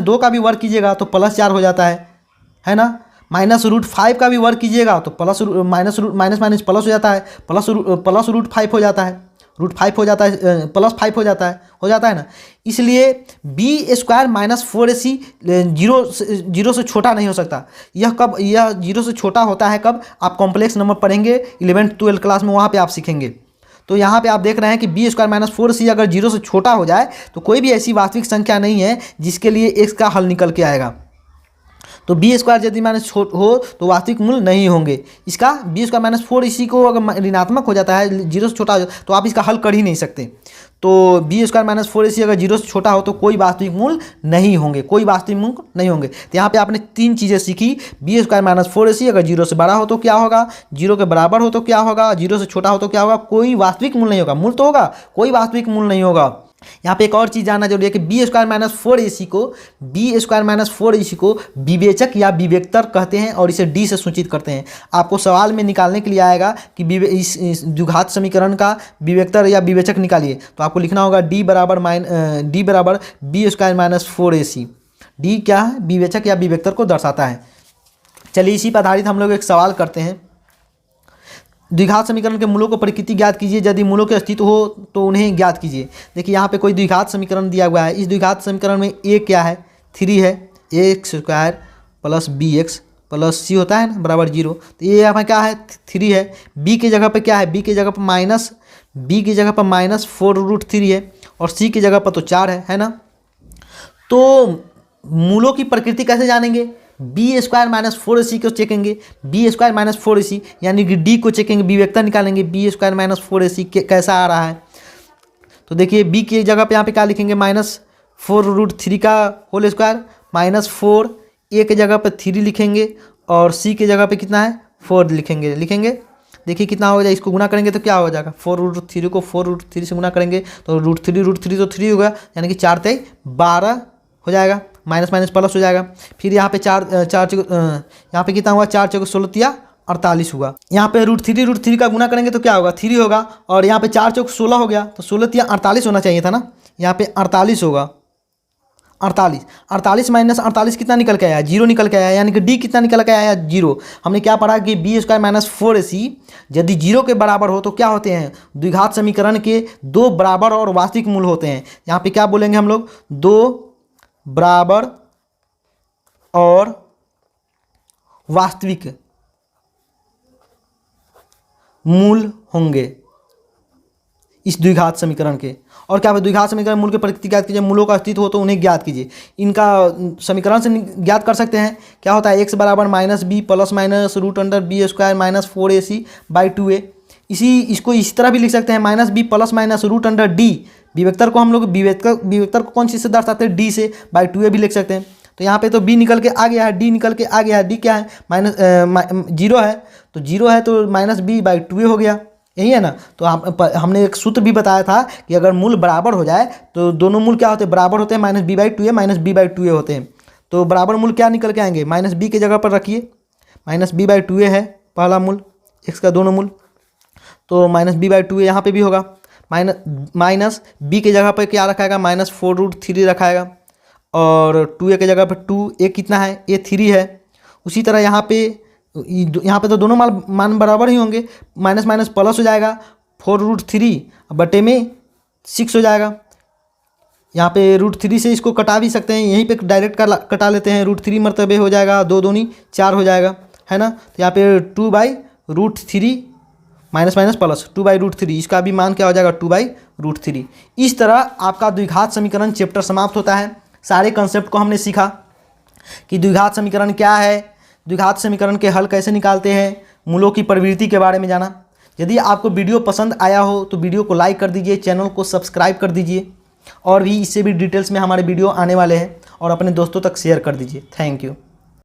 दो का भी वर्ग कीजिएगा तो प्लस चार हो जाता है ना। माइनस रूट फाइव का भी वर्ग कीजिएगा तो माइनस माइनस प्लस हो जाता है, प्लस रूट फाइव हो जाता है, रूट फाइव हो जाता है, प्लस फाइव हो जाता है ना। इसलिए B square minus four A C zero से छोटा नहीं हो सकता। यह जीरो से छोटा होता है कब? आप कॉम्प्लेक्स नंबर पढ़ेंगे 11th-12th क्लास में, वहाँ पे आप सीखेंगे। तो यहाँ पे आप देख रहे हैं कि बी स्क्वायर माइनस फोर सी अगर जीरो से छोटा हो जाए तो कोई भी ऐसी वास्तविक संख्या नहीं है जिसके लिए एक्स का हल निकल के आएगा। तो बी स्क्वायर यदि माइनस हो तो वास्तविक मूल नहीं होंगे इसका। बी स्क्वायर माइनस फोर इसी को अगर ऋणात्मक हो जाता है, जीरो से छोटा हो जाता है, तो आप इसका हल कर ही नहीं सकते। तो बी स्क्वायर माइनस फोर इसी अगर जीरो से छोटा हो तो कोई वास्तविक मूल नहीं होंगे, कोई वास्तविक मूल नहीं होंगे। तो यहाँ पे आपने तीन चीज़ें सीखी। बी स्क्वायर माइनस फोर इसी अगर जीरो से बड़ा हो तो क्या होगा, जीरो के बराबर हो तो क्या होगा, जीरो से छोटा हो तो क्या होगा, कोई वास्तविक मूल नहीं होगा। मूल तो होगा, कोई वास्तविक मूल नहीं होगा। यहाँ पे एक और चीज़ जानना जरूरी है कि B square minus four A सी को विवेचक या विवेक्तर कहते हैं और इसे डी से सूचित करते हैं। आपको सवाल में निकालने के लिए आएगा कि इस द्विघात समीकरण का विवेक्तर या विवेचक निकालिए, तो आपको लिखना होगा डी बराबर B square minus four A C. D क्या है? विवेचक या विवेक्तर को दर्शाता है। चलिए इसी पर आधारित हम लोग एक सवाल करते हैं। द्विघात समीकरण के मूलों को प्रकृति ज्ञात कीजिए, यदि मूलों के अस्तित्व हो तो उन्हें ज्ञात कीजिए। देखिए यहाँ पे कोई द्विघात समीकरण दिया हुआ है। इस द्विघात समीकरण में ए क्या है, थ्री है, x square plus B x plus C होता है ना बराबर जीरो। तो ये यहाँ पे क्या है, थ्री है। बी की जगह पे क्या है, बी की जगह पर माइनस फोर रूट थ्री है और सी की जगह पर तो चार है ना। तो मूलों की प्रकृति कैसे जानेंगे? B square minus four A सी को चेकेंगे, B square minus four A सी यानी कि डी को चेकेंगे, विवेक्तर निकालेंगे B square minus four A सी कैसा आ रहा है। तो देखिए बी की जगह पे यहाँ पे क्या लिखेंगे, माइनस फोर रूट थ्री का होल स्क्वायर माइनस फोर, ए की जगह पे थ्री लिखेंगे और सी की जगह पे कितना है, फोर लिखेंगे। देखिए कितना हो जाएगा, इसको गुना करेंगे तो क्या हो जाएगा, फोर रूट थ्री को फोर रूट थ्री से गुना करेंगे तो रूट थ्री तो थ्री होगा, यानी कि चार तेई 12 हो जाएगा, माइनस माइनस प्लस हो जाएगा। फिर यहाँ पे यहाँ पे कितना हुआ, चार चौको 16 48 हुआ। यहाँ पे रूट थ्री का गुना करेंगे तो क्या होगा, थ्री होगा और यहाँ पे चार चौक 16 हो गया तो 16 48 होना चाहिए था ना, यहाँ पे 48 होगा। 48 माइनस 48 कितना निकल के आया, जीरो निकल के आया, यानी कि डी कितना निकल के आया, जीरो। हमने क्या पढ़ा कि B square minus four A सी यदि जीरो के बराबर हो तो क्या होते हैं, द्विघात समीकरण के दो बराबर और वास्तविक मूल होते हैं। यहाँ पे क्या बोलेंगे हम लोग, दो बराबर और वास्तविक मूल होंगे इस द्विघात समीकरण के। और क्या द्विघात समीकरण मूल के प्रकृति ज्ञात कीजिए, मूलों का अस्तित्व हो तो उन्हें ज्ञात कीजिए। इनका समीकरण से ज्ञात कर सकते हैं। क्या होता है, एक्स बराबर minus B plus minus root under B square minus four A C by two A. इसको इस तरह भी लिख सकते हैं, minus B plus minus root under D, विवेक्तर को हम लोग विवेक्तर को कौन चीज़ से दर्शाते हैं, डी से, बाई टू ए भी लिख सकते हैं। तो यहाँ पे तो बी निकल के आ गया है, डी निकल के आ गया है, डी क्या है, माइनस जीरो है, तो जीरो है तो माइनस बी बाई टू ए हो गया, यही है ना। तो हमने एक सूत्र भी बताया था कि अगर मूल बराबर हो जाए तो दोनों मूल क्या होते हैं, बराबर होते हैं, minus B by two A minus B by two A होते हैं। तो बराबर मूल क्या निकल के आएंगे, माइनस बी की जगह पर रखिए, माइनस बी बाई टू ए है पहला मूल, एक्स का दोनों मूल, तो माइनस बी बाई टू ए यहाँ पर भी होगा। माइनस बी की जगह पर क्या रखाएगा, माइनस फोर रूट थ्री रखाएगा और टू ए की जगह पर टू ए कितना है, ए थ्री है। उसी तरह यहाँ पे तो दोनों मान बराबर ही होंगे, माइनस माइनस प्लस हो जाएगा, फोर रूट थ्री बटे में 6 हो जाएगा। यहाँ पे रूट थ्री से इसको कटा भी सकते हैं, यहीं पे डायरेक्ट कटा लेते हैं, रूट थ्री मरतबे हो जाएगा, दो दूनी 4 हो जाएगा, है ना। तो यहाँ पे 2 by root three minus minus plus 2/√3, इसका भी मान क्या हो जाएगा 2/√3। इस तरह आपका द्विघात समीकरण चैप्टर समाप्त होता है। सारे कंसेप्ट को हमने सीखा कि द्विघात समीकरण क्या है, द्विघात समीकरण के हल कैसे निकालते हैं, मूलों की प्रवृत्ति के बारे में जाना। यदि आपको वीडियो पसंद आया हो तो वीडियो को लाइक कर दीजिए, चैनल को सब्सक्राइब कर दीजिए, और भी इससे भी डिटेल्स में हमारे वीडियो आने वाले हैं, और अपने दोस्तों तक शेयर कर दीजिए। Thank you.